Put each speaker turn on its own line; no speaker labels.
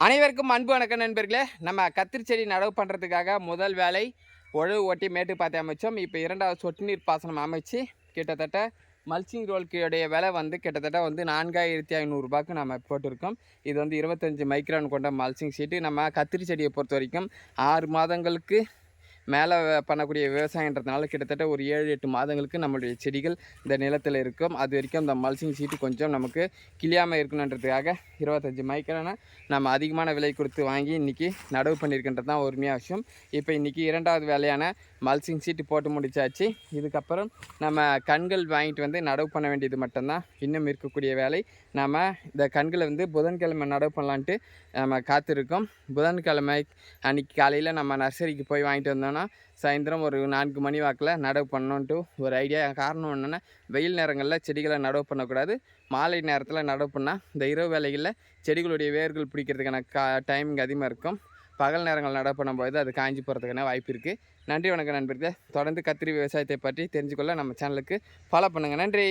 அனைவருக்கும் அன்பு வணக்கம் நண்பர்களே. நம்ம கத்திரி செடி நடவு பண்ணுறதுக்காக முதல் வேலை உழவு ஓட்டி மேட்டு பாத்தி அமைச்சோம். இப்போ இரண்டாவது சொட்டு நீர் பாசனம் அமைச்சு கிட்டத்தட்ட மல்ச்சிங் ரோல்குடைய விலை கிட்டத்தட்ட 4500 நம்ம போட்டிருக்கோம். இது 25 மைக்ரான் கொண்ட மல்ச்சிங் ஷீட்டு. நம்ம கத்திரி செடியை பொறுத்த வரைக்கும் 6 மாதங்களுக்கு மேலே பண்ணக்கூடிய விவசாயன்றதுனால கிட்டத்தட்ட ஒரு 7-8 மாதங்களுக்கு நம்மளுடைய செடிகள் இந்த நிலத்தில் இருக்கும். அது வரைக்கும் இந்த மல்சிங் சீட்டு கொஞ்சம் நமக்கு கிளியாமல் இருக்கணுன்றதுக்காக 25 மைக்ரானை நம்ம அதிகமான விலை கொடுத்து வாங்கி இன்றைக்கி நடவு பண்ணியிருக்கின்றது தான் உண்மையான விஷயம். இப்போ இன்றைக்கி இரண்டாவது வேலையான மல்சிங் சீட்டு போட்டு முடிச்சாச்சு. இதுக்கப்புறம் நம்ம கண்கள் வாங்கிட்டு நடவு பண்ண வேண்டியது மட்டும்தான் இன்னும் இருக்கக்கூடிய வேலை. நம்ம இந்த கண்களை புதன்கிழமை நடவு பண்ணலான்ட்டு நம்ம காத்திருக்கோம். புதன்கிழமை அன்றைக்கி காலையில் நம்ம நர்சரிக்கு போய் வாங்கிட்டு வந்தோம்னா சாயந்தரம் ஒரு 4 மணி வாக்கில் நடவு பண்ணணுன்ட்டு ஒரு ஐடியா. காரணம் என்னென்னா, வெயில் நேரங்களில் செடிகளை நடவு பண்ணக்கூடாது. மாலை நேரத்தில் நடவு பண்ணால் இந்த இரவு வேலைகளில் செடிகளுடைய வேர்கள் பிடிக்கிறதுக்கான டைமிங் அதிகமாக இருக்கும். பகல் நேரங்கள் நடவு பண்ணும்போது அது காஞ்சி போகிறதுக்கான வாய்ப்பு இருக்குது. நன்றி, வணக்கம் நண்பர்களே. தொடர்ந்து கத்திரி விவசாயத்தை பற்றி தெரிஞ்சுக்கொள்ள நம்ம சேனலுக்கு ஃபாலோ பண்ணுங்கள். நன்றி.